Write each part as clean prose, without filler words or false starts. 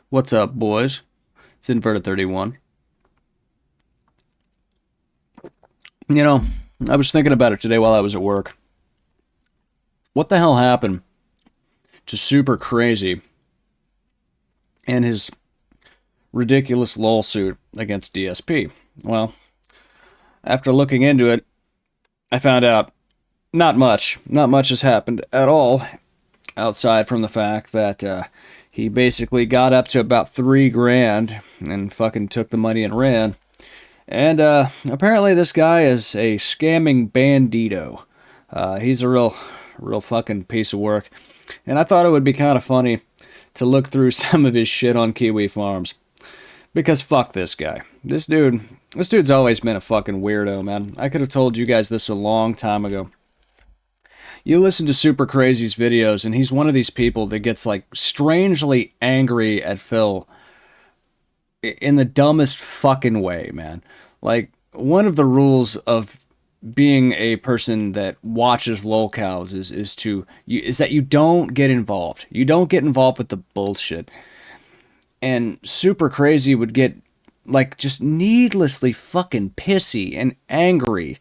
What's up, boys? It's Inverted 31. You know, I was thinking about it today while I was at work. What the hell happened to SuprCrzy and his ridiculous lawsuit against DSP? Well, after looking into it, I found out not much. Not much has happened at all, outside from the fact that he basically got up to about 3 grand and fucking took the money and ran. And apparently this guy is a scamming bandito. He's a real fucking piece of work. And I thought it would be kind of funny to look through some of his shit on Kiwi Farms. Because fuck this guy. This dude's always been a fucking weirdo, man. I could have told you guys this a long time ago. You listen to SuprCry's videos, and he's one of these people that gets like strangely angry at Phil in the dumbest fucking way, man. Like, one of the rules of being a person that watches lolcows is that you don't get involved. You don't get involved with the bullshit. And SuprCrzy would get like just needlessly fucking pissy and angry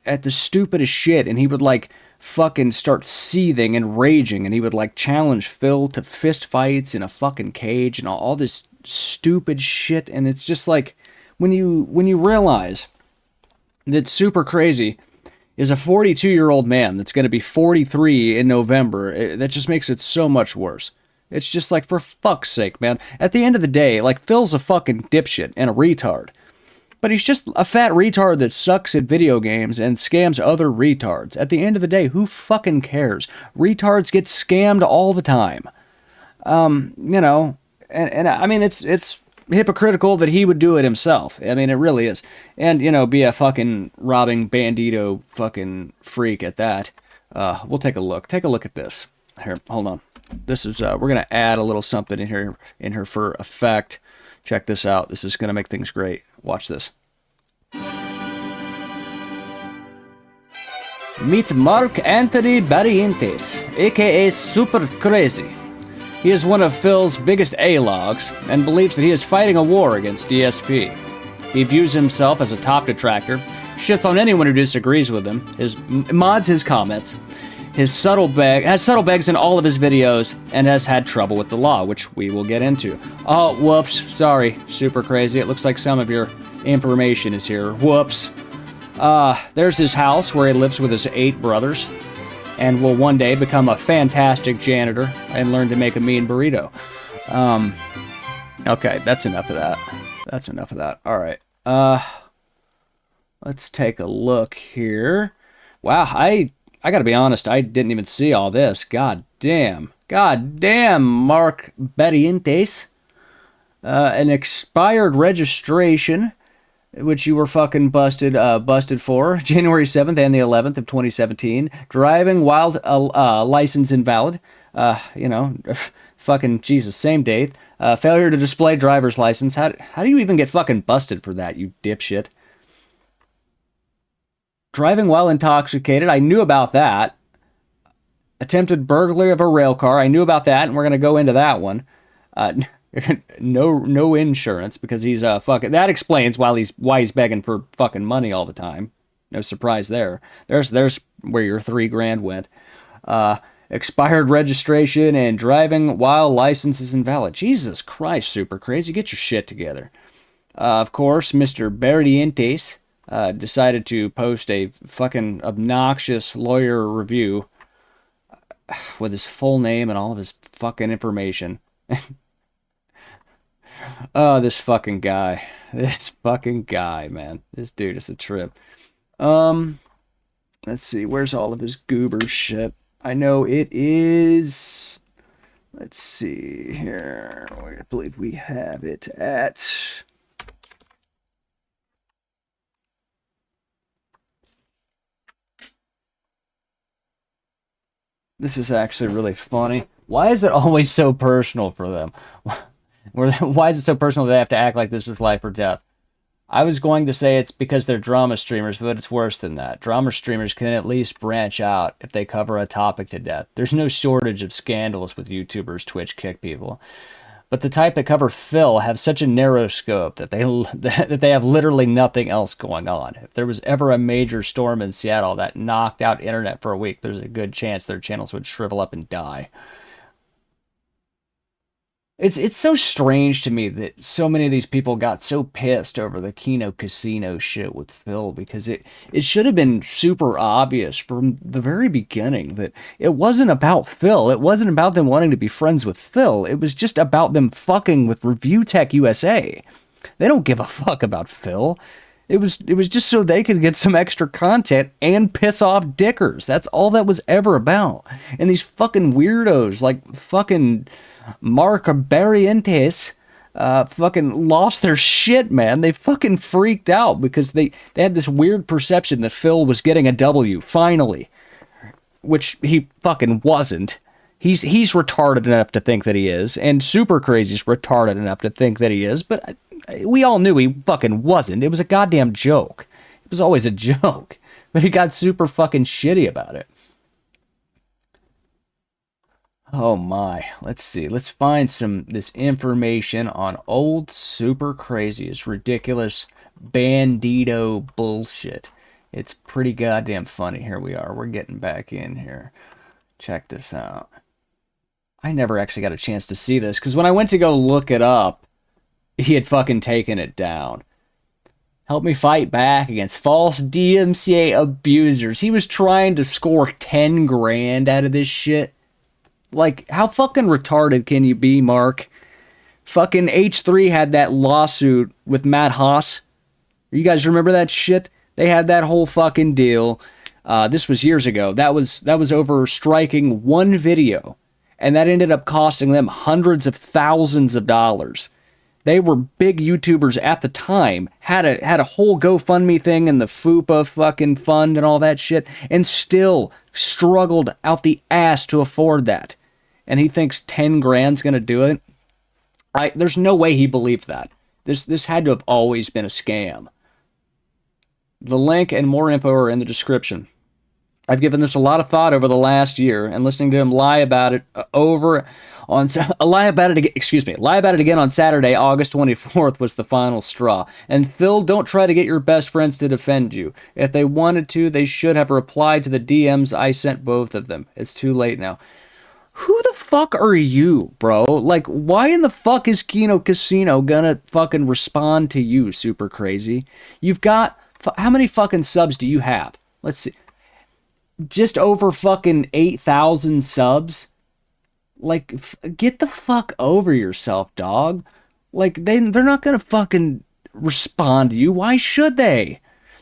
at the stupidest shit, and he would like fucking start seething and raging, and he would like challenge Phil to fist fights in a fucking cage and all this stupid shit. And it's just like when you realize that SuprCrzy is a 42-year-old man that's going to be 43 in November, that just makes it so much worse. It's just like, for fuck's sake, man. At the end of the day, like, Phil's a fucking dipshit and a retard. But he's just a fat retard that sucks at video games and scams other retards. At the end of the day, who fucking cares? Retards get scammed all the time. You know, and I mean, it's hypocritical that he would do it himself. I mean, it really is. And, you know, be a fucking robbing bandito fucking freak at that. We'll take a look. Take a look at this. Here, hold on. This is, we're going to add a little something in here for effect. Check this out. This is going to make things great. Watch this. Meet Mark Anthony Barrientes, aka SuprCrzy. He is one of Phil's biggest A-logs and believes that he is fighting a war against DSP. He views himself as a top detractor, shits on anyone who disagrees with him, mods his comments, has subtle begs in all of his videos, and has had trouble with the law, which we will get into. Oh, whoops. Sorry, SuprCrzy. It looks like some of your information is here. Whoops. There's his house where he lives with his 8 brothers and will one day become a fantastic janitor and learn to make a mean burrito. Okay, that's enough of that. That's enough of that. All right. Let's take a look here. Wow, I gotta be honest, I didn't even see all this. God damn. God damn, Mark Barrientes. An expired registration, which you were fucking busted for, January 7th and the 11th of 2017. Driving while license invalid. You know, fucking Jesus, same date. Failure to display driver's license. How do you even get fucking busted for that, you dipshit? Driving while intoxicated, I knew about that. Attempted burglary of a rail car, I knew about that, and we're gonna go into that one. No insurance because he's fucking. That explains why he's begging for fucking money all the time. No surprise there. There's where your 3 grand went. Expired registration and driving while license is invalid. Jesus Christ, SuprCrzy, get your shit together. Of course, Mr. Barrientes decided to post a fucking obnoxious lawyer review with his full name and all of his fucking information. Oh, this fucking guy. This fucking guy, man. This dude is a trip. Let's see. Where's all of his goober shit? I know it is... Let's see here. I believe we have it at... This is actually really funny. Why is it always so personal for them? Why is it so personal they have to act like this is life or death? I was going to say it's because they're drama streamers, but it's worse than that. Drama streamers can at least branch out if they cover a topic to death. There's no shortage of scandals with YouTubers Twitch kick people. but the type that cover Phil have such a narrow scope that they have literally nothing else going on. If there was ever a major storm in Seattle that knocked out internet for a week, there's a good chance their channels would shrivel up and die. It's so strange to me that so many of these people got so pissed over the Kino Casino shit with Phil, because it should have been super obvious from the very beginning that it wasn't about Phil. It wasn't about them wanting to be friends with Phil. It was just about them fucking with Review Tech USA. They don't give a fuck about Phil. It was just so they could get some extra content and piss off dickers. That's all that was ever about. And these fucking weirdos like fucking Mark Barrientes fucking lost their shit, man. They fucking freaked out because they had this weird perception that Phil was getting a W, finally. Which he fucking wasn't. He's retarded enough to think that he is, and SuprCry's retarded enough to think that he is, but we all knew he fucking wasn't. It was a goddamn joke. It was always a joke. But he got super fucking shitty about it. Oh my, let's see. Let's find this information on old SuprCrzy. It's ridiculous bandito bullshit. It's pretty goddamn funny. Here we are. We're getting back in here. Check this out. I never actually got a chance to see this, because when I went to go look it up, he had fucking taken it down. Help me fight back against false DMCA abusers. He was trying to score 10 grand out of this shit. Like, how fucking retarded can you be, Mark? Fucking H3 had that lawsuit with Matt Haas. You guys remember that shit? They had that whole fucking deal. This was years ago. That was over striking one video. And that ended up costing them hundreds of thousands of dollars. They were big YouTubers at the time, had a whole GoFundMe thing and the FUPA fucking fund and all that shit, and still struggled out the ass to afford that. And he thinks 10 grand's gonna do it? There's no way he believed that. This had to have always been a scam. The link and more info are in the description. I've given this a lot of thought over the last year, and listening to him lie about it lie about it again on Saturday, August 24th was the final straw. And Phil, don't try to get your best friends to defend you. If they wanted to, they should have replied to the DMs I sent both of them. It's too late now. Who the fuck are you, bro? Like, why in the fuck is Kino Casino gonna fucking respond to you, SuprCrzy? You've got, how many fucking subs do you have? Let's see. Just over fucking 8,000 subs? Like, get the fuck over yourself, dog. Like, they're not gonna fucking respond to you. Why should they?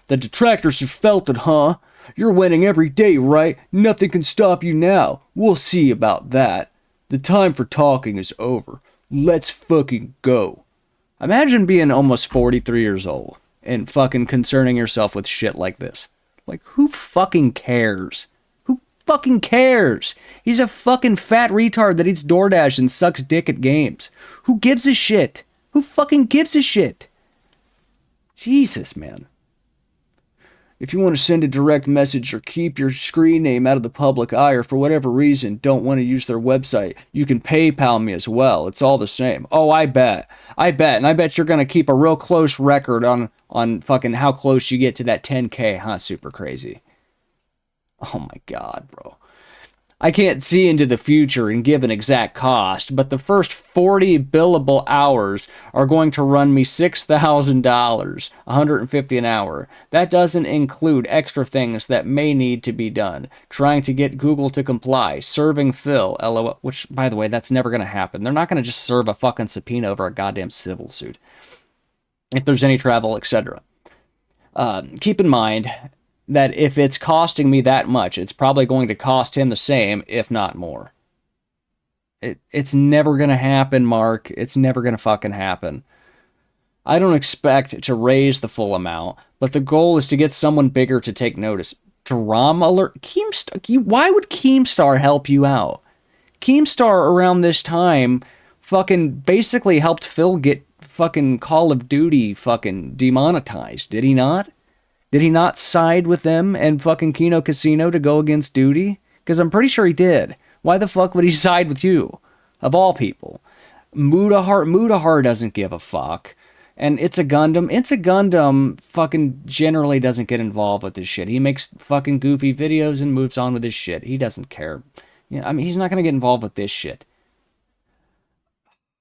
The detractors have felt it, huh? You're winning every day, right? Nothing can stop you now. We'll see about that. The time for talking is over. Let's fucking go. Imagine being almost 43 years old and fucking concerning yourself with shit like this. Like, who fucking cares? Who fucking cares? He's a fucking fat retard that eats DoorDash and sucks dick at games. Who gives a shit? Who fucking gives a shit? Jesus, man. If you want to send a direct message or keep your screen name out of the public eye, or for whatever reason don't want to use their website, you can PayPal me as well. It's all the same. Oh, I bet. And I bet you're going to keep a real close record on fucking how close you get to that 10K, huh, SuprCrzy? Oh my God, bro. I can't see into the future and give an exact cost, but the first 40 billable hours are going to run me $6,000, $150 an hour. That doesn't include extra things that may need to be done. Trying to get Google to comply, serving Phil, LOL, which, by the way, that's never going to happen. They're not going to just serve a fucking subpoena over a goddamn civil suit. If there's any travel, etc. Keep in mind that if it's costing me that much, it's probably going to cost him the same, if not more. It's never going to happen, Mark. It's never going to fucking happen. I don't expect to raise the full amount, but the goal is to get someone bigger to take notice. Drama alert? Keemstar, why would Keemstar help you out? Keemstar around this time fucking basically helped Phil get fucking Call of Duty fucking demonetized, did he not? Did he not side with them and fucking Kino Casino to go against Duty? Because I'm pretty sure he did. Why the fuck would he side with you? Of all people. Mutahar doesn't give a fuck. And It's a Gundam fucking generally doesn't get involved with this shit. He makes fucking goofy videos and moves on with his shit. He doesn't care. You know, I mean, he's not going to get involved with this shit.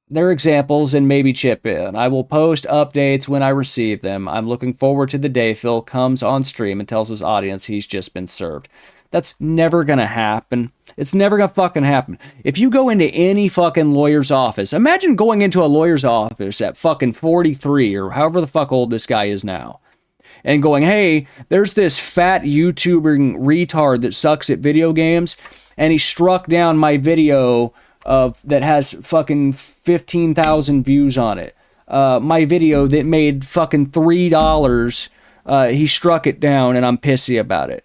They're examples and maybe chip in. I will post updates when I receive them. I'm looking forward to the day Phil comes on stream and tells his audience he's just been served. That's never going to happen. It's never going to fucking happen. If you go into any fucking lawyer's office, imagine going into a lawyer's office at fucking 43 or however the fuck old this guy is now, and going, hey, there's this fat YouTuber retard that sucks at video games, and he struck down my video that has fucking 15,000 views on it. My video that made fucking $3, he struck it down, and I'm pissy about it.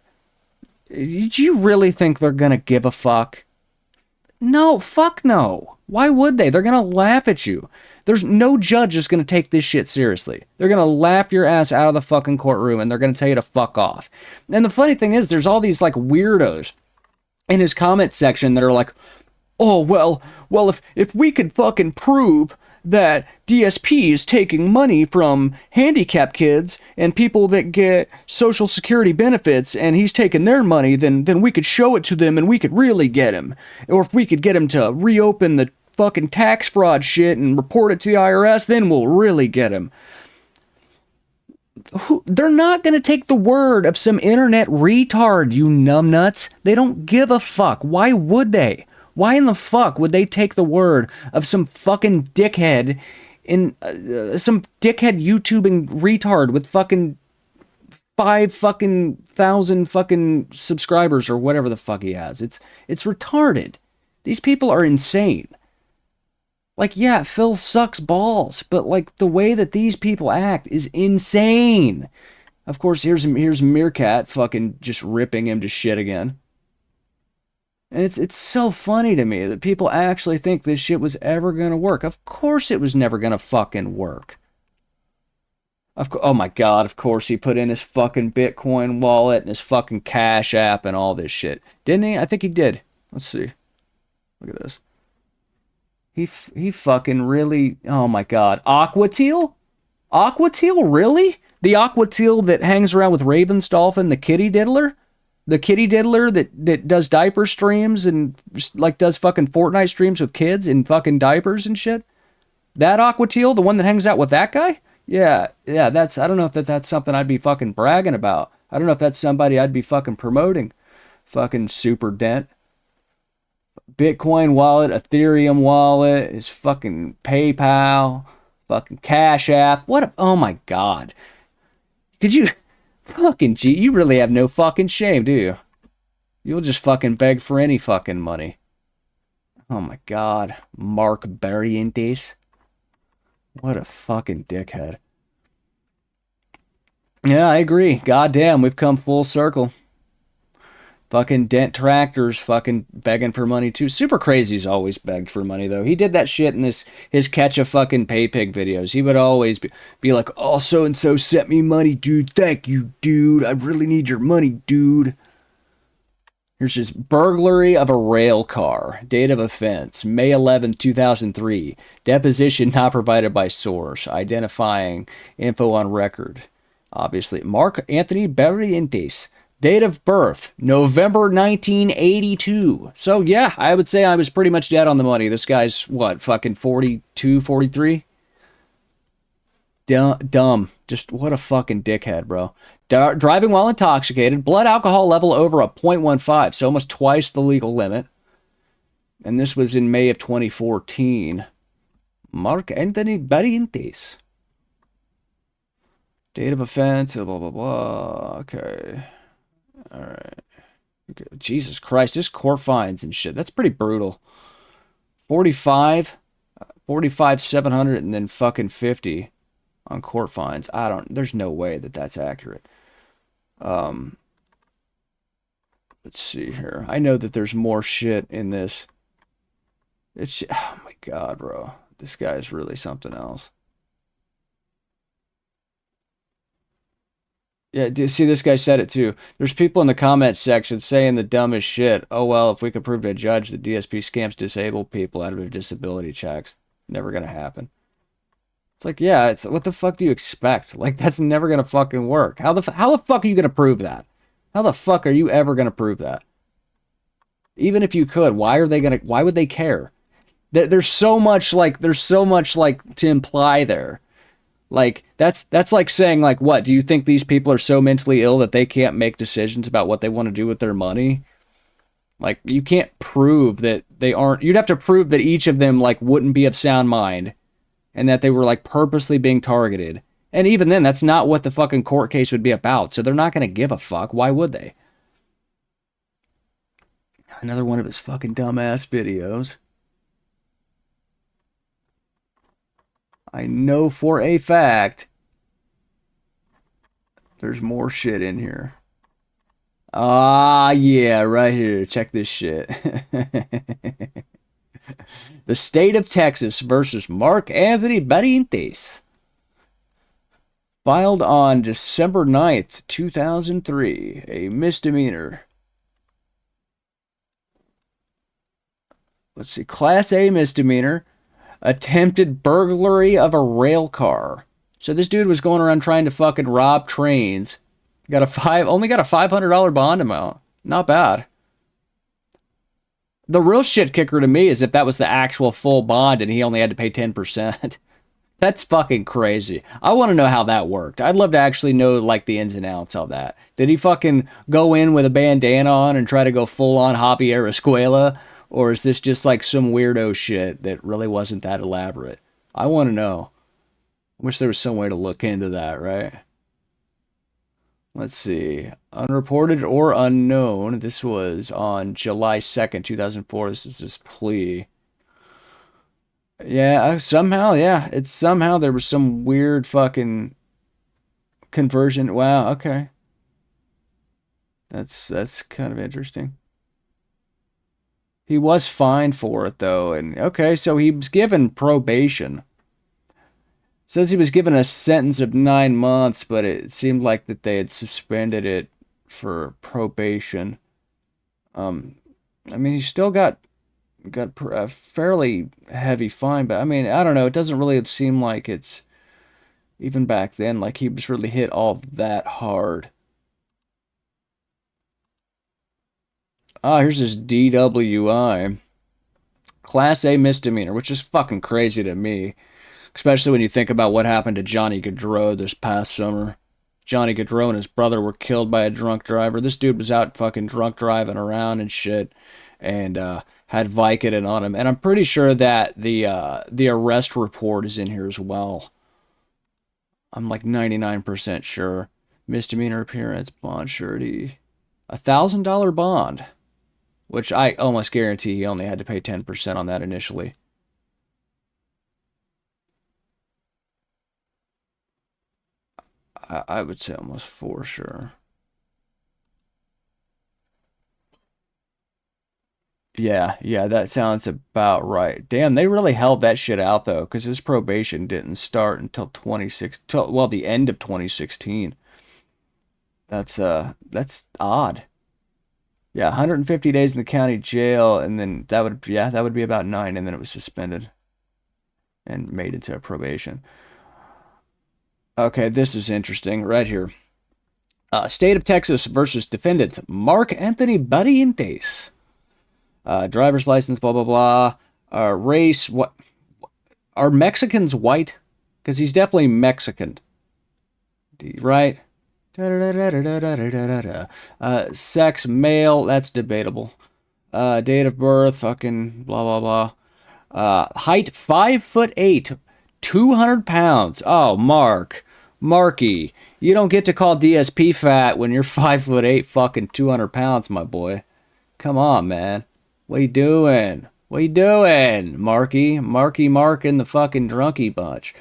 Do you really think they're gonna give a fuck? No, fuck no. Why would they? They're gonna laugh at you. There's no judge is gonna take this shit seriously. They're gonna laugh your ass out of the fucking courtroom and they're gonna tell you to fuck off. And the funny thing is, there's all these like weirdos in his comment section that are like, oh, well, if we could fucking prove that DSP is taking money from handicapped kids and people that get Social Security benefits and he's taking their money, then we could show it to them and we could really get him. Or if we could get him to reopen the fucking tax fraud shit and report it to the IRS, then we'll really get him. They're not going to take the word of some internet retard, you numbnuts. They don't give a fuck. Why would they? Why in the fuck would they take the word of some fucking dickhead some dickhead YouTubing retard with fucking 5,000 fucking subscribers or whatever the fuck he has? It's retarded. These people are insane. Like, yeah, Phil sucks balls, but like the way that these people act is insane. Of course, here's Meerkat fucking just ripping him to shit again. And it's so funny to me that people actually think this shit was ever going to work. Of course it was never going to fucking work. Oh my God, of course he put in his fucking Bitcoin wallet and his fucking Cash App and all this shit. Didn't he? I think he did. Let's see. Look at this. He fucking really... Oh my God. Aquateal? Aquateal? Really? The Aquateal that hangs around with Raven's Dolphin, the kitty diddler? The kitty diddler that does diaper streams and just like does fucking Fortnite streams with kids in fucking diapers and shit? That Aquateal, the one that hangs out with that guy? Yeah, that's... I don't know if that's something I'd be fucking bragging about. I don't know if that's somebody I'd be fucking promoting. Fucking Super Dent. Bitcoin wallet, Ethereum wallet, his fucking PayPal, fucking Cash App. Oh my God. Could you... Fucking G, you really have no fucking shame, do you? You'll just fucking beg for any fucking money. Oh my God. Mark Barrientes. What a fucking dickhead. Yeah, I agree. Goddamn, we've come full circle. Fucking Dent Tractors fucking begging for money too. SuprCry's always begged for money though. He did that shit in his catch a fucking pay pig videos. He would always be like, oh, so and so sent me money, dude. Thank you, dude. I really need your money, dude. Here's just burglary of a rail car. Date of offense, May 11, 2003. Deposition not provided by source. Identifying info on record. Obviously, Mark Anthony Barrientes. Date of birth, November 1982. So, yeah, I would say I was pretty much dead on the money. This guy's, what, fucking 42, 43? Dumb. Just what a fucking dickhead, bro. Driving while intoxicated. Blood alcohol level over a 0.15, so almost twice the legal limit. And this was in May of 2014. Mark Anthony Barrientes. Date of offense, blah, blah, blah. Okay. All right. Okay. Jesus Christ, this court fines and shit. That's pretty brutal. 45, 700, and then fucking 50 on court fines. There's no way that that's accurate. Let's see here. I know that there's more shit in this. Oh my God, bro. This guy is really something else. Yeah, see, this guy said it too. There's people in the comments section saying the dumbest shit. Oh, well, if we could prove to a judge that DSP scams disabled people out of their disability checks. Never gonna happen. It's like, yeah, it's what the fuck do you expect? Like, that's never gonna fucking work. How the fuck are you gonna prove that? How the fuck are you ever gonna prove that? Even if you could, why would they care? There's so much like to imply there. Like, that's like saying, like, what, do you think these people are so mentally ill that they can't make decisions about what they want to do with their money? Like, you can't prove that they aren't. You'd have to prove that each of them, like, wouldn't be of sound mind and that they were, like, purposely being targeted. And even then, that's not what the fucking court case would be about, so they're not going to give a fuck. Why would they? Another one of his fucking dumbass videos. I know for a fact there's more shit in here. Ah, yeah, right here. Check this shit. The state of Texas versus Mark Anthony Barrientes. Filed on December 9th, 2003. A misdemeanor. Let's see. Class A misdemeanor. Attempted burglary of a rail car. So this dude was going around trying to fucking rob trains. Only got a $500 bond amount. Not bad. The real shit kicker to me is if that was the actual full bond and he only had to pay 10%. That's fucking crazy. I want to know how that worked. I'd love to actually know, like, the ins and outs of that. Did he fucking go in with a bandana on and try to go full on Javier Escuela? Or is this just like some weirdo shit that really wasn't that elaborate? I want to know. I wish there was some way to look into that, right? Let's see. Unreported or unknown. This was on July 2nd, 2004. This is his plea. Yeah, somehow, yeah. It's somehow there was some weird fucking conversion. Wow, okay. That's kind of interesting. He was fined for it, though. And okay, so he was given probation. Says he was given a sentence of 9 months, but it seemed like that they had suspended it for probation. I mean, he still got a fairly heavy fine, but I mean, I don't know. It doesn't really seem like it's, even back then, like he was really hit all that hard. Ah, here's his DWI. Class A misdemeanor, which is fucking crazy to me. Especially when you think about what happened to Johnny Gaudreau this past summer. Johnny Gaudreau and his brother were killed by a drunk driver. This dude was out fucking drunk driving around and shit. And had Vicodin on him. And I'm pretty sure that the arrest report is in here as well. I'm like 99% sure. Misdemeanor appearance, bond surety. $1,000 bond. Which I almost guarantee he only had to pay 10% on that initially. I would say almost for sure. Yeah, that sounds about right. Damn, they really held that shit out, though, because his probation didn't start until the end of 2016. That's odd. Yeah, 150 days in the county jail, and then that would be about 9, and then it was suspended and made into a probation. Okay, this is interesting right here. State of Texas versus defendant Mark Anthony Barrientes. Driver's license, blah, blah, blah. Race, what? Are Mexicans white? Because he's definitely Mexican. Right? Sex, male, that's debatable. Date of birth, fucking blah, blah, blah. Height, 5'8", 200 pounds. Oh, Marky, you don't get to call DSP fat when you're 5'8", fucking 200 pounds, my boy. Come on, man. What you doing? Marky Mark and the fucking drunkie bunch.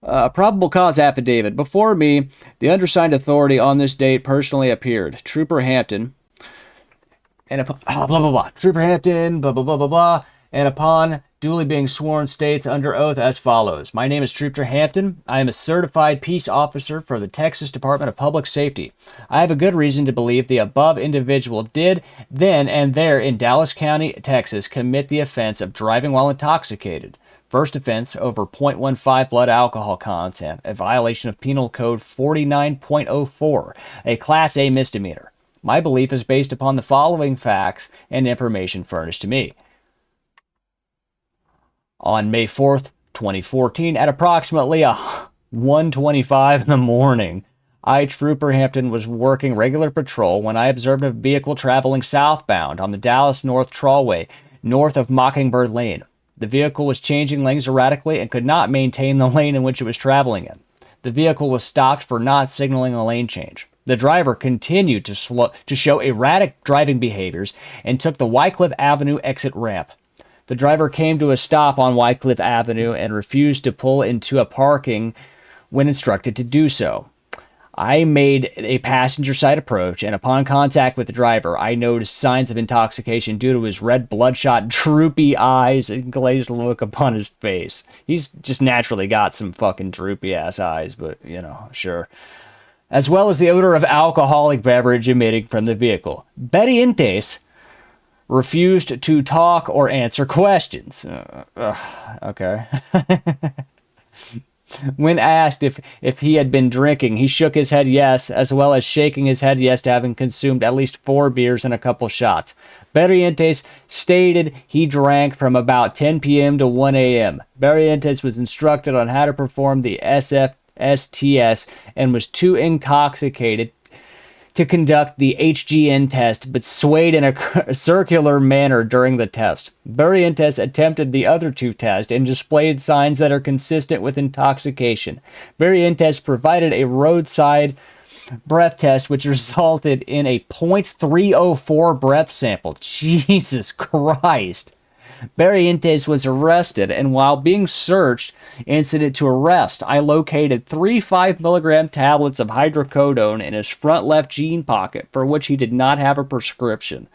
Probable cause affidavit. Before me, the undersigned authority on this date personally appeared. Trooper Hampton. And blah, blah, blah. Trooper Hampton, blah, blah, blah, blah, blah. And upon duly being sworn states under oath as follows. My name is Trooper Hampton. I am a certified peace officer for the Texas Department of Public Safety. I have a good reason to believe the above individual did then and there in Dallas County, Texas, commit the offense of driving while intoxicated. First offense over 0.15 blood alcohol content, a violation of Penal Code 49.04, a Class A misdemeanor. My belief is based upon the following facts and information furnished to me. On May 4th, 2014, at approximately 1:25 in the morning, I, Trooper Hampton, was working regular patrol when I observed a vehicle traveling southbound on the Dallas North Trollway, north of Mockingbird Lane. The vehicle was changing lanes erratically and could not maintain the lane in which it was traveling in. The vehicle was stopped for not signaling a lane change. The driver continued to show erratic driving behaviors and took the Wycliffe Avenue exit ramp. The driver came to a stop on Wycliffe Avenue and refused to pull into a parking when instructed to do so. I made a passenger side approach, and upon contact with the driver, I noticed signs of intoxication due to his red, bloodshot, droopy eyes and glazed look upon his face. He's just naturally got some fucking droopy-ass eyes, but, you know, sure. As well as the odor of alcoholic beverage emitting from the vehicle. Barrientes refused to talk or answer questions. Okay. When asked if he had been drinking, he shook his head yes, as well as shaking his head yes to having consumed at least 4 beers and a couple shots. Barrientes stated he drank from about 10 p.m. to 1 a.m. Barrientes was instructed on how to perform the SFSTS and was too intoxicated to conduct the HGN test, but swayed in a circular manner during the test. Barrientes attempted the other 2 tests and displayed signs that are consistent with intoxication. Barrientes provided a roadside breath test, which resulted in a .304 breath sample. Jesus Christ. Barrientes was arrested, and while being searched incident to arrest, I located 3 5-milligram tablets of hydrocodone in his front left jean pocket, for which he did not have a prescription.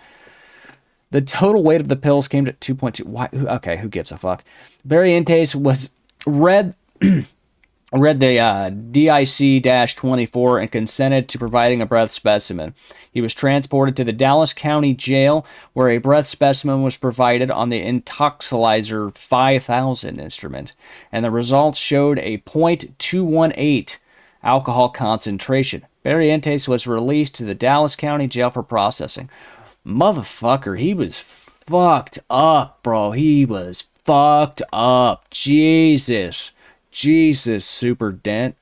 The total weight of the pills came to 2.2. Why? Okay, who gives a fuck? Barrientes was read the DIC-24 and consented to providing a breath specimen. He was transported to the Dallas County Jail, where a breath specimen was provided on the Intoxilyzer 5000 instrument, and the results showed a .218 alcohol concentration. Barrientes was released to the Dallas County Jail for processing. Motherfucker, he was fucked up, bro. He was fucked up. Jesus, Super Dent.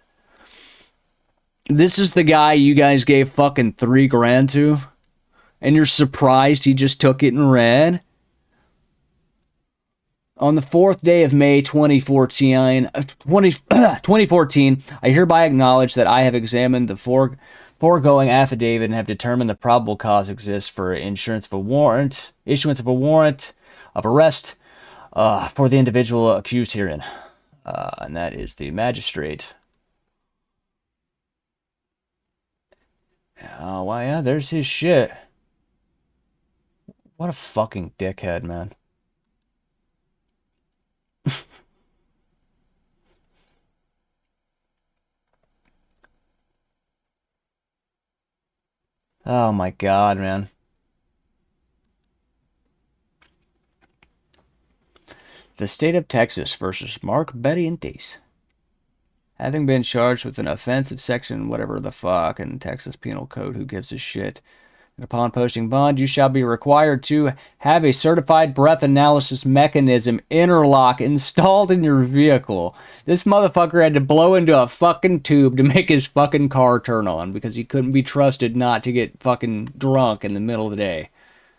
This is the guy you guys gave fucking $3,000 to, and you're surprised he just took it and ran? On the 4th day of May 2014, I hereby acknowledge that I have examined the foregoing affidavit and have determined the probable cause exists for issuance of a warrant of arrest for the individual accused herein. And that is the magistrate. Oh, well, yeah, there's his shit. What a fucking dickhead, man. Oh my god, man. The State of Texas versus Mark Barrientes. Having been charged with an offensive section, whatever the fuck, in Texas Penal Code, who gives a shit. And upon posting bond, you shall be required to have a certified breath analysis mechanism interlock installed in your vehicle. This motherfucker had to blow into a fucking tube to make his fucking car turn on because he couldn't be trusted not to get fucking drunk in the middle of the day.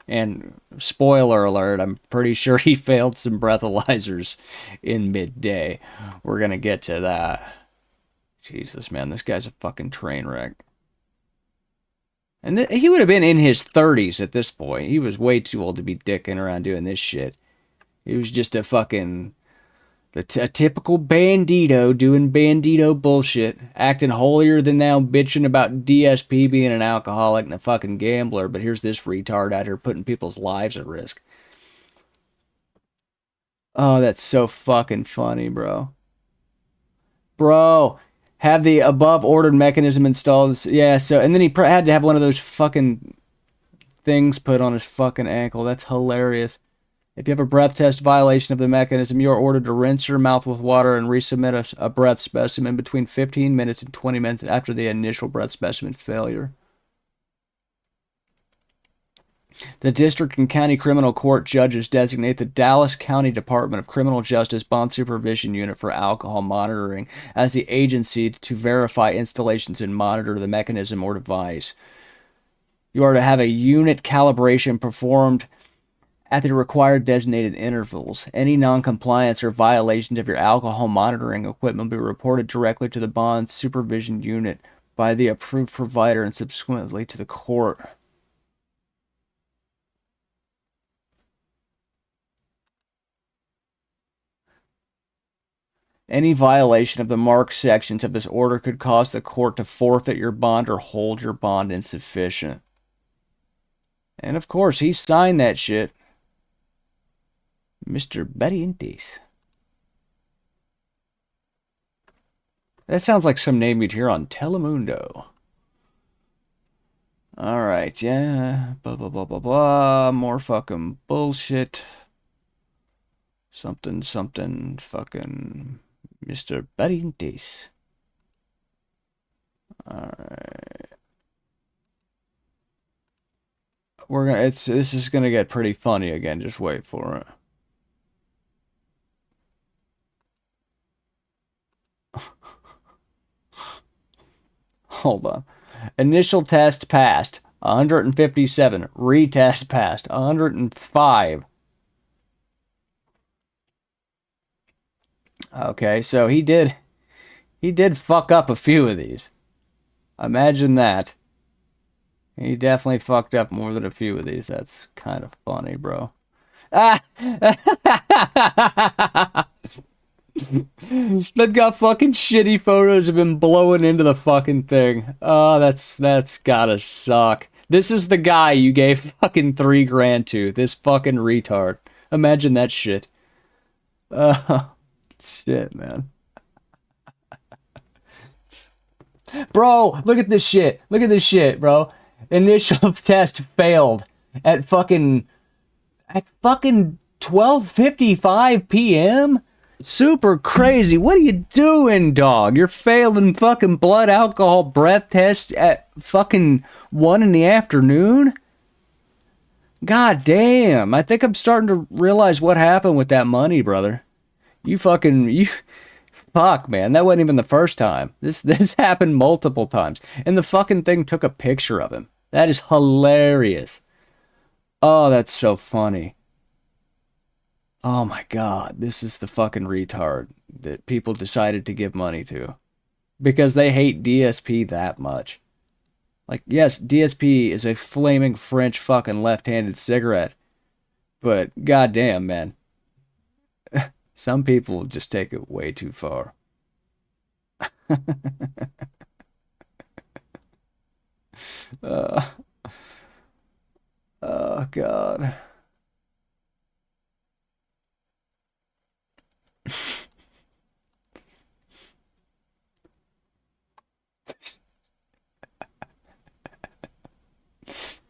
And spoiler alert, I'm pretty sure he failed some breathalyzers in midday. We're gonna get to that. Jesus, man, this guy's a fucking train wreck. And he would have been in his 30s at this point. He was way too old to be dicking around doing this shit. He was just a fucking... a typical bandito doing bandito bullshit. Acting holier than thou, bitching about DSP being an alcoholic and a fucking gambler. But here's this retard out here putting people's lives at risk. Oh, that's so fucking funny, bro. Bro... have the above ordered mechanism installed. Yeah, so, and then he had to have one of those fucking things put on his fucking ankle. That's hilarious. If you have a breath test violation of the mechanism, you are ordered to rinse your mouth with water and resubmit a breath specimen between 15 minutes and 20 minutes after the initial breath specimen failure. The district and county criminal court judges designate the Dallas County Department of Criminal Justice Bond Supervision Unit for Alcohol Monitoring as the agency to verify installations and monitor the mechanism or device. You are to have a unit calibration performed at the required designated intervals. Any non-compliance or violations of your alcohol monitoring equipment will be reported directly to the Bond Supervision Unit by the approved provider and subsequently to the court. Any violation of the marked sections of this order could cause the court to forfeit your bond or hold your bond insufficient. And of course, he signed that shit. Mr. Barrientes. That sounds like some name you'd hear on Telemundo. Alright, yeah. Blah, blah, blah, blah, blah. More fucking bullshit. Something, something, fucking Mr. Barrientes. Alright. This is gonna get pretty funny again. Just wait for it. Hold on. Initial test passed 157. Retest passed 105. Okay, so he did fuck up a few of these. Imagine that. He definitely fucked up more than a few of these. That's kind of funny, bro. Ah! They've got fucking shitty photos of him blowing into the fucking thing. Oh, that's gotta suck. This is the guy you gave fucking $3 grand to. This fucking retard. Imagine that shit. Shit, man. Bro, look at this shit. Look at this shit, bro. Initial test failed at fucking 12:55 p.m. SuprCrzy. What are you doing, dog? You're failing fucking blood alcohol breath test at fucking 1 in the afternoon? God damn. I think I'm starting to realize what happened with that money, brother. Fuck, man. That wasn't even the first time. This happened multiple times. And the fucking thing took a picture of him. That is hilarious. Oh, that's so funny. Oh my god, this is the fucking retard that people decided to give money to. Because they hate DSP that much. Like, yes, DSP is a flaming French fucking left-handed cigarette. But, goddamn, man. Some people just take it way too far. Oh, God.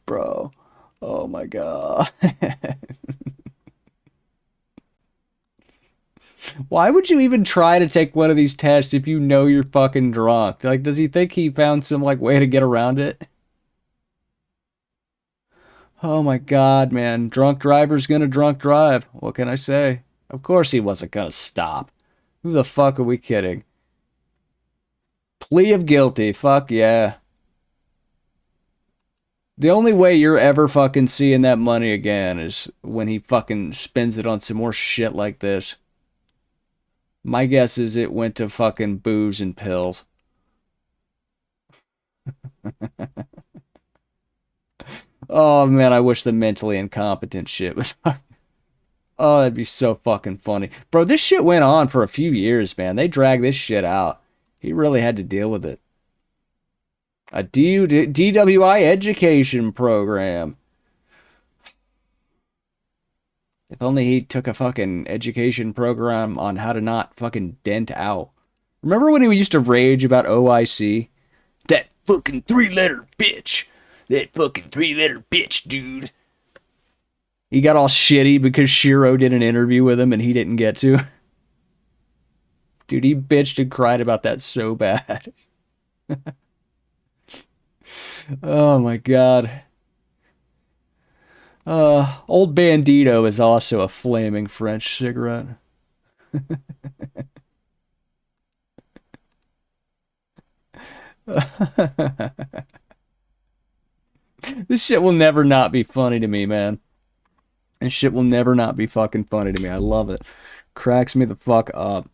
Bro. Oh, my God. Why would you even try to take one of these tests if you know you're fucking drunk? Like, does he think he found some, like, way to get around it? Oh my god, man. Drunk driver's gonna drunk drive. What can I say? Of course he wasn't gonna stop. Who the fuck are we kidding? Plea of guilty. Fuck yeah. The only way you're ever fucking seeing that money again is when he fucking spends it on some more shit like this. My guess is it went to fucking booze and pills. Oh man, I wish the mentally incompetent shit was. Oh, that'd be so fucking funny. Bro, this shit went on for a few years, man. They dragged this shit out. He really had to deal with it. A DWI education program. If only he took a fucking education program on how to not fucking dent out. Remember when he used to rage about OIC? That fucking 3-letter bitch. That fucking 3-letter bitch, dude. He got all shitty because Shiro did an interview with him and he didn't get to. Dude, he bitched and cried about that so bad. Oh my god. Old Bandito is also a flaming French cigarette. This shit will never not be funny to me, man. This shit will never not be fucking funny to me. I love it. Cracks me the fuck up.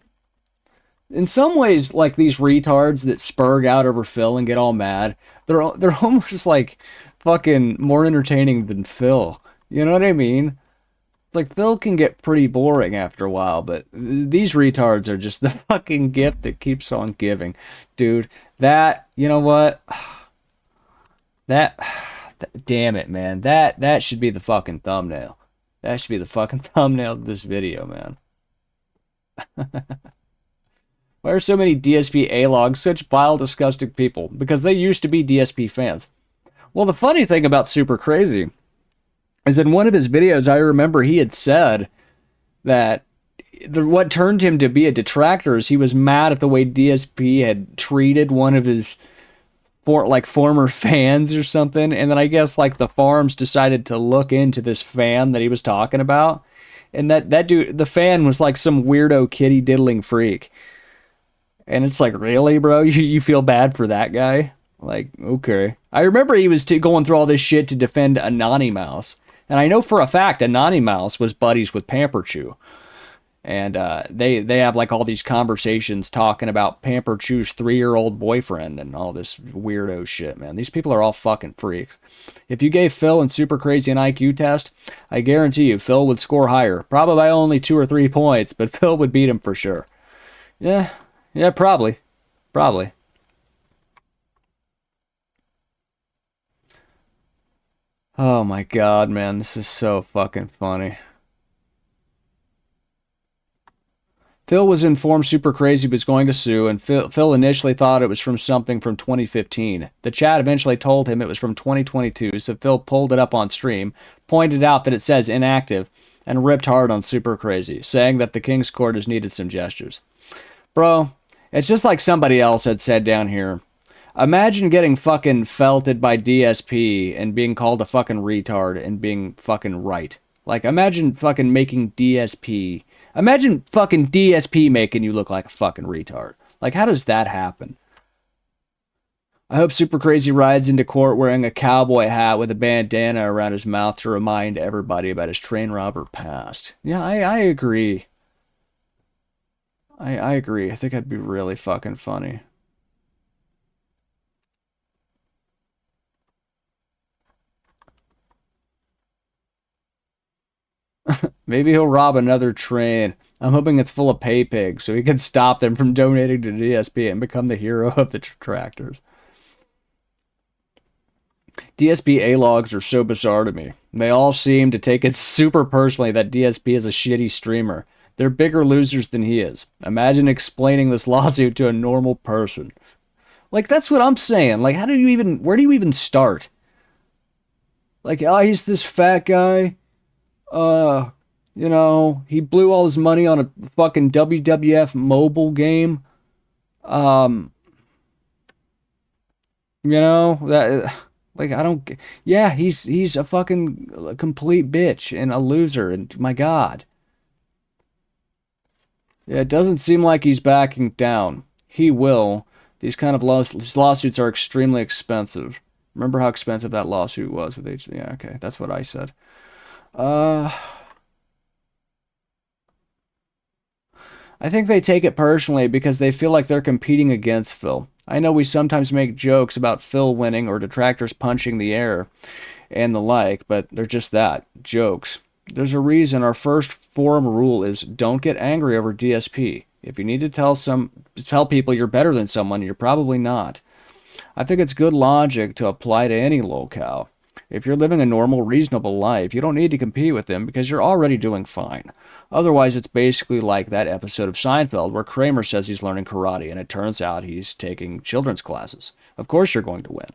In some ways, like these retards that spurg out over Phil and get all mad, they're almost like fucking more entertaining than Phil. You know what I mean? Like, Phil can get pretty boring after a while, but these retards are just the fucking gift that keeps on giving. Dude, that, you know what? That, damn it, man. That should be the fucking thumbnail. That should be the fucking thumbnail of this video, man. Why are so many DSP A-logs such vile, disgusting people? Because they used to be DSP fans. Well, the funny thing about SuprCrzy is in one of his videos, I remember he had said that what turned him to be a detractor is he was mad at the way DSP had treated one of his former fans or something. And then I guess like the farms decided to look into this fan that he was talking about. And that dude, the fan was like some weirdo kitty diddling freak. And it's like, really, bro? You feel bad for that guy? Like, okay. I remember he was going through all this shit to defend Anonymouse. And I know for a fact Anonymouse was buddies with Pamperchew. And they have like all these conversations talking about Pamperchew's 3-year-old boyfriend and all this weirdo shit, man. These people are all fucking freaks. If you gave Phil and SuprCrzy an IQ test, I guarantee you Phil would score higher. Probably by only 2 or 3 points, but Phil would beat him for sure. Yeah, probably. Probably. Oh my god, man, this is so fucking funny. Phil was informed SuprCrzy was going to sue, and Phil initially thought it was from something from 2015. The chat eventually told him it was from 2022, so Phil pulled it up on stream, pointed out that it says inactive, and ripped hard on SuprCrzy, saying that the King's Court has needed some gestures. Bro, it's just like somebody else had said down here. Imagine getting fucking felted by DSP and being called a fucking retard and being fucking right. Like, imagine fucking making DSP... Imagine fucking DSP making you look like a fucking retard. Like, how does that happen? I hope SuprCrzy rides into court wearing a cowboy hat with a bandana around his mouth to remind everybody about his train robber past. Yeah, I agree. I agree. I think that'd be really fucking funny. Maybe he'll rob another train. I'm hoping it's full of pay pigs so he can stop them from donating to DSP and become the hero of the detractors. DSP A-logs are so bizarre to me. They all seem to take it super personally that DSP is a shitty streamer. They're bigger losers than he is. Imagine explaining this lawsuit to a normal person. Like, that's what I'm saying. Like, where do you even start? Like, oh, he's this fat guy. You know, he blew all his money on a fucking WWF mobile game. You know, that, like, I don't, yeah, he's a fucking complete bitch and a loser, and my God. Yeah, it doesn't seem like he's backing down. He will. These kind of lawsuits are extremely expensive. Remember how expensive that lawsuit was with HD? Yeah, okay, that's what I said. I think they take it personally because they feel like they're competing against Phil. I know we sometimes make jokes about Phil winning or detractors punching the air and the like, but they're just that, jokes. There's a reason our first forum rule is don't get angry over DSP. If you need to tell people you're better than someone, you're probably not. I think it's good logic to apply to any locale. If you're living a normal, reasonable life, you don't need to compete with them because you're already doing fine. Otherwise, it's basically like that episode of Seinfeld where Kramer says he's learning karate and it turns out he's taking children's classes. Of course you're going to win.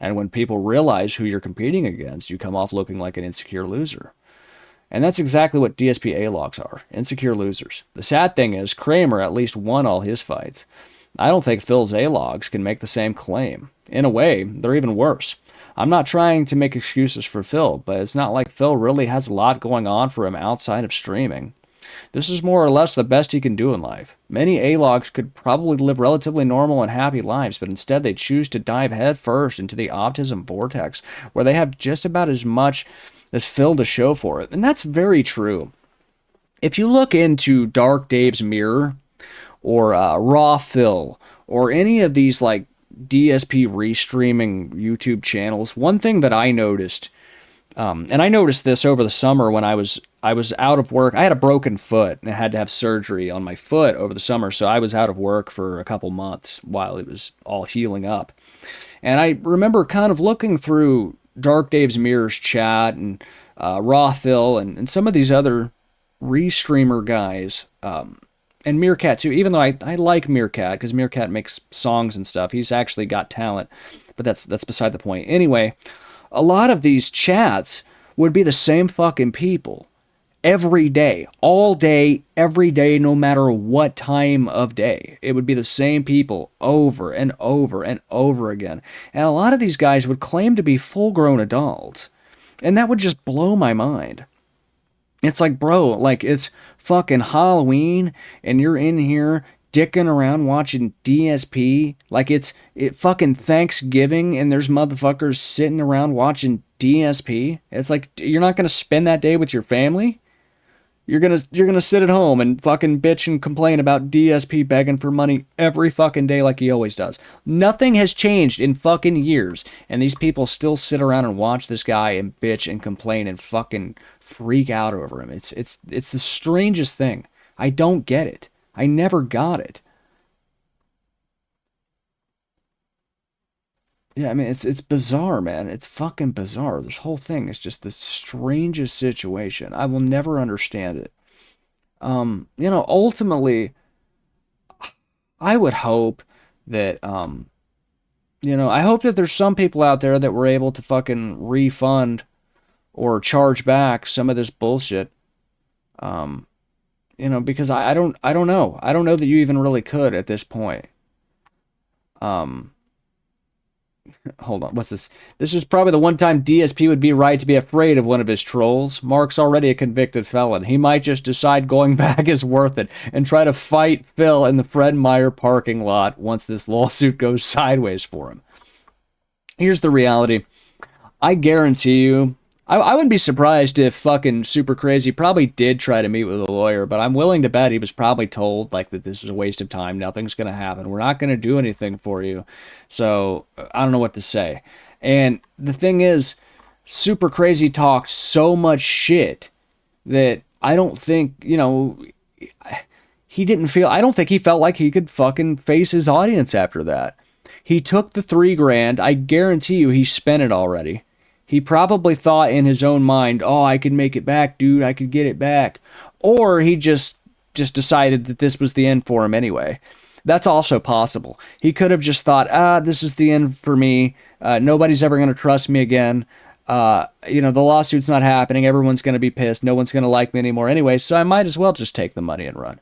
And when people realize who you're competing against, you come off looking like an insecure loser. And that's exactly what DSP A-logs are, insecure losers. The sad thing is, Kramer at least won all his fights. I don't think Phil's A-logs can make the same claim. In a way, they're even worse. I'm not trying to make excuses for Phil, but it's not like Phil really has a lot going on for him outside of streaming. This is more or less the best he can do in life. Many A-logs could probably live relatively normal and happy lives, but instead they choose to dive headfirst into the autism vortex, where they have just about as much as Phil to show for it. And that's very true. If you look into Dark Dave's Mirror, or Raw Phil, or any of these like DSP restreaming YouTube channels, one thing that I noticed, and I noticed this over the summer when I was out of work. I had a broken foot and I had to have surgery on my foot over the summer, so I was out of work for a couple months while it was all healing up. And I remember kind of looking through Dark Dave's Mirror's chat and Raw Phil and some of these other restreamer guys, and Meerkat too, even though I like Meerkat, because Meerkat makes songs and stuff. He's actually got talent, but that's beside the point. Anyway, a lot of these chats would be the same fucking people every day, all day, every day, no matter what time of day. It would be the same people over and over and over again. And a lot of these guys would claim to be full-grown adults, and that would just blow my mind. It's like, bro, like, it's fucking Halloween, and you're in here dicking around watching DSP. Like, it's fucking Thanksgiving, and there's motherfuckers sitting around watching DSP. It's like, you're not going to spend that day with your family? You're gonna sit at home and fucking bitch and complain about DSP begging for money every fucking day like he always does. Nothing has changed in fucking years, and these people still sit around and watch this guy and bitch and complain and fucking freak out over him. It's the strangest thing. I don't get it. I never got it. Yeah, I mean, it's bizarre, man. It's fucking bizarre. This whole thing is just the strangest situation. I will never understand it. Ultimately, I would hope that, I hope that there's some people out there that were able to fucking refund or charge back some of this bullshit. Because I don't know. I don't know that you even really could at this point. Hold on, what's this? This is probably the one time DSP would be right to be afraid of one of his trolls. Mark's already a convicted felon. He might just decide going back is worth it and try to fight Phil in the Fred Meyer parking lot once this lawsuit goes sideways for him. Here's the reality. I guarantee you, I wouldn't be surprised if fucking SuprCrzy probably did try to meet with a lawyer, but I'm willing to bet he was probably told like that this is a waste of time. Nothing's going to happen. We're not going to do anything for you. So I don't know what to say. And the thing is, SuprCrzy talked so much shit that I don't think, he didn't feel, I don't think he felt like he could fucking face his audience after that. He took the $3,000. I guarantee you he spent it already. He probably thought in his own mind, oh, I could make it back, dude. I could get it back. Or he just decided that this was the end for him anyway. That's also possible. He could have just thought, this is the end for me. Nobody's ever going to trust me again. The lawsuit's not happening. Everyone's going to be pissed. No one's going to like me anymore anyway. So I might as well just take the money and run.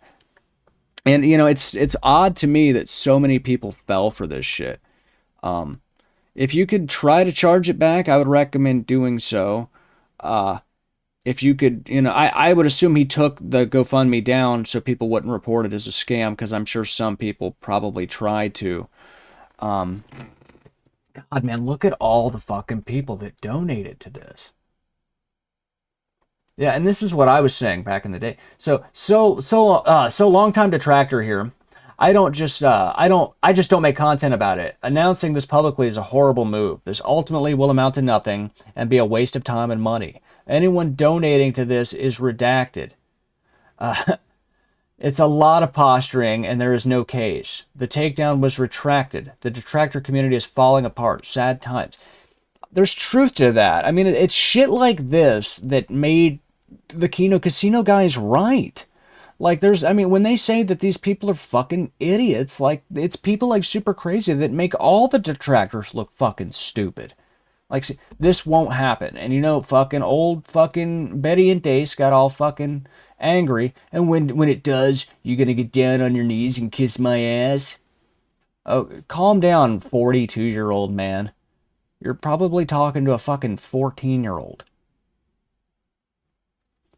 And, it's odd to me that so many people fell for this shit. If you could try to charge it back, I would recommend doing so. If you could, I would assume he took the GoFundMe down so people wouldn't report it as a scam, because I'm sure some people probably tried to. God, man, look at all the fucking people that donated to this. Yeah, and this is what I was saying back in the day. So long time detractor here. I just don't make content about it. Announcing this publicly is a horrible move. This ultimately will amount to nothing and be a waste of time and money. Anyone donating to this is redacted. It's a lot of posturing and there is no case. The takedown was retracted. The detractor community is falling apart. Sad times. There's truth to that. I mean, it's shit like this that made the Kino Casino guys right. Like, when they say that these people are fucking idiots, like, it's people like SuprCrzy that make all the detractors look fucking stupid. Like, see, this won't happen. And you know, fucking old fucking Betty and Dace got all fucking angry. And when it does, you're gonna get down on your knees and kiss my ass. Oh, calm down, 42-year-old man. You're probably talking to a fucking 14-year-old.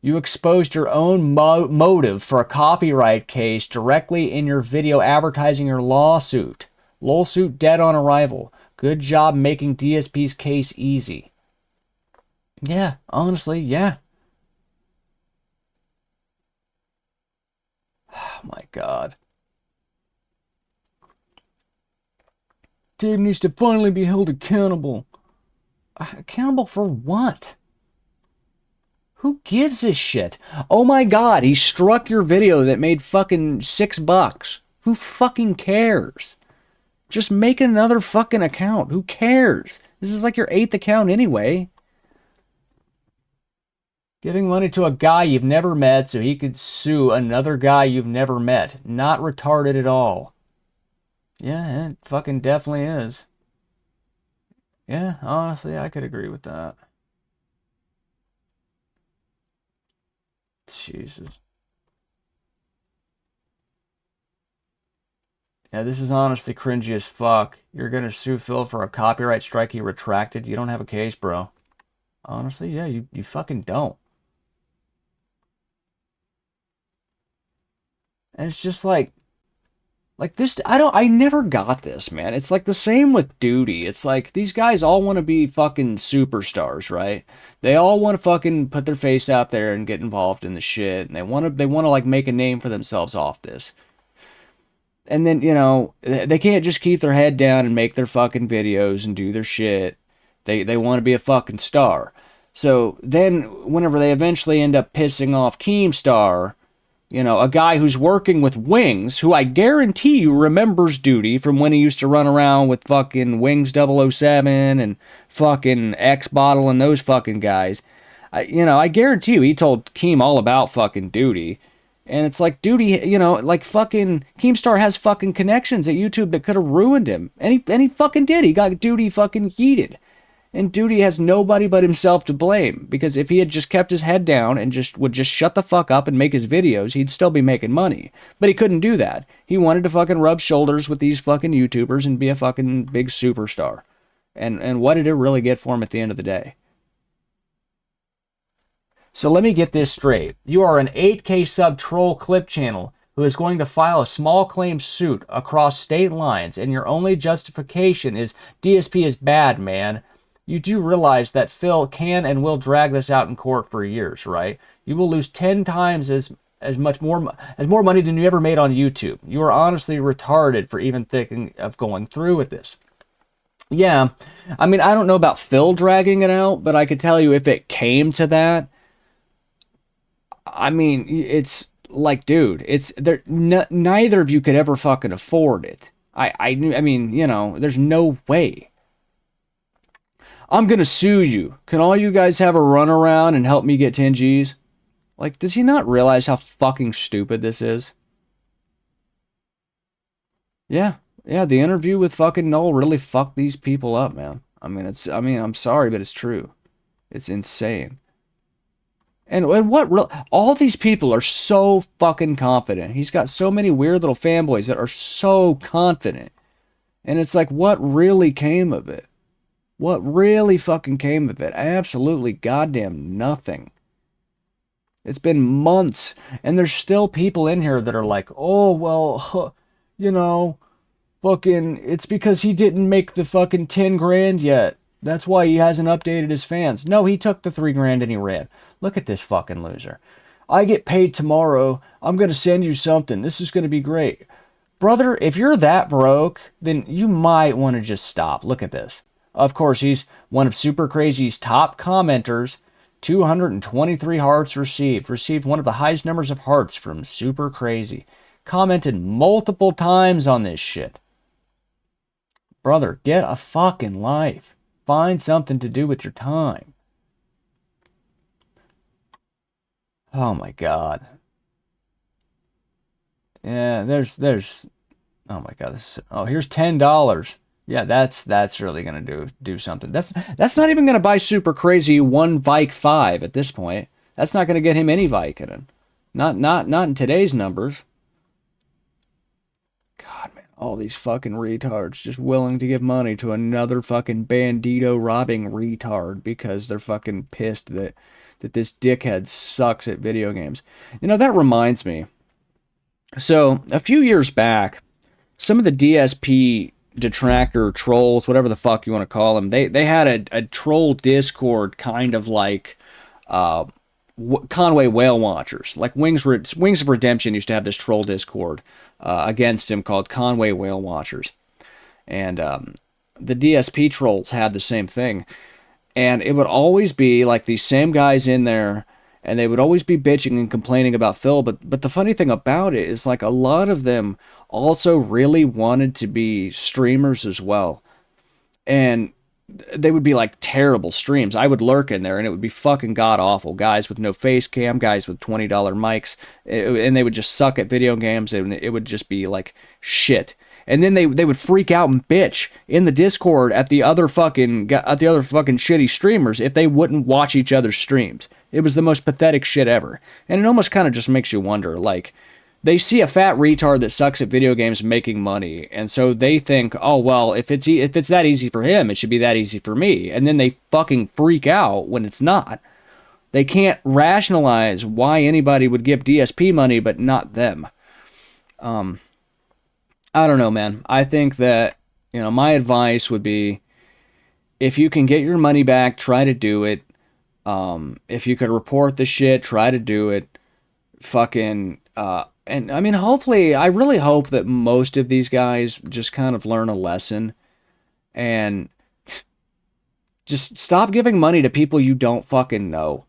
You exposed your own motive for a copyright case directly in your video advertising your lawsuit. Lawsuit dead on arrival. Good job making DSP's case easy. Yeah, honestly, yeah. Oh my God. Dave needs to finally be held accountable. Accountable for what? Who gives a shit? Oh my God, he struck your video that made fucking $6. Who fucking cares? Just make another fucking account. Who cares? This is like your 8th account anyway. Giving money to a guy you've never met so he could sue another guy you've never met. Not retarded at all. Yeah, it fucking definitely is. Yeah, honestly, I could agree with that. Jesus. Yeah, this is honestly cringy as fuck. You're gonna sue Phil for a copyright strike he retracted? You don't have a case, bro. Honestly, yeah, you fucking don't. And it's just like this, I never got this, man. It's like the same with Duty. It's like these guys all want to be fucking superstars, right? They all want to fucking put their face out there and get involved in the shit, and they want to like make a name for themselves off this. And then, you know, they can't just keep their head down and make their fucking videos and do their shit. They want to be a fucking star. So then whenever they eventually end up pissing off Keemstar, you know, a guy who's working with Wings, who I guarantee you remembers Duty from when he used to run around with fucking Wings 007 and fucking X Bottle and those fucking guys. I guarantee you he told Keem all about fucking Duty. And it's like Duty, you know, like fucking Keemstar has fucking connections at YouTube that could have ruined him. And he fucking did. He got Duty fucking yeeted. And Duty has nobody but himself to blame, because if he had just kept his head down and would just shut the fuck up and make his videos, he'd still be making money. But he couldn't do that. He wanted to fucking rub shoulders with these fucking YouTubers and be a fucking big superstar. And what did it really get for him at the end of the day? So let me get this straight. You are an 8K sub troll clip channel who is going to file a small claim suit across state lines, and your only justification is DSP is bad, man. You do realize that Phil can and will drag this out in court for years, right? You will lose 10 times as more money than you ever made on YouTube. You are honestly retarded for even thinking of going through with this. Yeah, I mean, I don't know about Phil dragging it out, but I could tell you if it came to that, I mean, it's like, dude, it's there. Neither of you could ever fucking afford it. I mean, you know, there's no way. I'm gonna sue you. Can all you guys have a run around and help me get 10 G's? Like, does he not realize how fucking stupid this is? Yeah, the interview with fucking Noel really fucked these people up, man. I mean, I'm sorry, but it's true. It's insane. And all these people are so fucking confident. He's got so many weird little fanboys that are so confident. And it's like, what really came of it? What really fucking came of it? Absolutely goddamn nothing. It's been months, and there's still people in here that are like, oh, well, you know, fucking, it's because he didn't make the fucking 10 grand yet. That's why he hasn't updated his fans. No, he took the 3 grand and he ran. Look at this fucking loser. I get paid tomorrow. I'm going to send you something. This is going to be great. Brother, if you're that broke, then you might want to just stop. Look at this. Of course, he's one of SuprCry's top commenters. 223 hearts received. Received one of the highest numbers of hearts from SuprCrzy. Commented multiple times on this shit. Brother, get a fucking life. Find something to do with your time. Oh my God. Yeah, there's oh my God. Here's $10. Yeah, that's really gonna do something. That's not even gonna buy SuprCrzy one Vike 5 at this point. That's not gonna get him any Vicodin. Not in today's numbers. God, man, all these fucking retards just willing to give money to another fucking bandito robbing retard because they're fucking pissed that this dickhead sucks at video games. You know, that reminds me. So, a few years back, some of the DSP detractor trolls, whatever the fuck you want to call them, they had a troll Discord kind of like Conway Whale Watchers. Like Wings of Redemption used to have this troll Discord against him called Conway Whale Watchers. And the DSP trolls had the same thing. And it would always be like these same guys in there, and they would always be bitching and complaining about Phil. But the funny thing about it is, like, a lot of them also really wanted to be streamers as well. And they would be like terrible streams. I would lurk in there and it would be fucking god awful. Guys with no face cam, guys with $20 mics, and they would just suck at video games, and it would just be like shit. And then they would freak out and bitch in the Discord at the other fucking shitty streamers if they wouldn't watch each other's streams. It was the most pathetic shit ever. And it almost kind of just makes you wonder, like, they see a fat retard that sucks at video games making money, and so they think, oh, well, if it's that easy for him, it should be that easy for me. And then they fucking freak out when it's not. They can't rationalize why anybody would give DSP money but not them. I don't know, man. I think that, you know, my advice would be, if you can get your money back, try to do it. If you could report the shit, try to do it. Fucking, and I mean, hopefully, I really hope that most of these guys just kind of learn a lesson and just stop giving money to people you don't fucking know.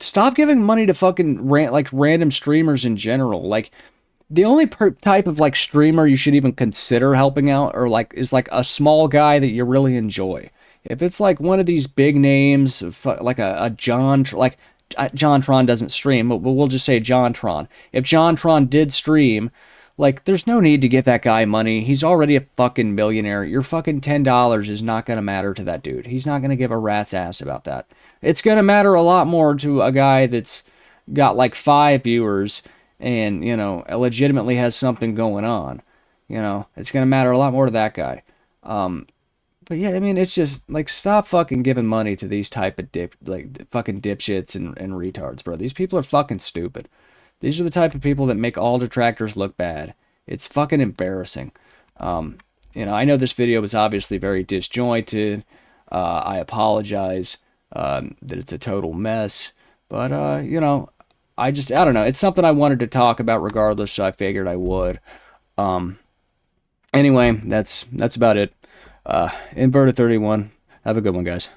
Stop giving money to fucking random streamers in general. Like, the only type of like streamer you should even consider helping out is like a small guy that you really enjoy. If it's like one of these big names, like a John, like JonTron doesn't stream, but we'll just say JonTron. If JonTron did stream, like, there's no need to give that guy money. He's already a fucking millionaire. Your fucking $10 is not going to matter to that dude. He's not going to give a rat's ass about that. It's going to matter a lot more to a guy that's got like 5 viewers and, you know, legitimately has something going on. You know, it's going to matter a lot more to that guy. But yeah, I mean, it's just, like, stop fucking giving money to these type of fucking dipshits and retards, bro. These people are fucking stupid. These are the type of people that make all detractors look bad. It's fucking embarrassing. You know, I know this video was obviously very disjointed. I apologize that it's a total mess. But, you know, I don't know. It's something I wanted to talk about regardless, so I figured I would. Anyway, that's about it. Inverted 31. Have a good one, guys.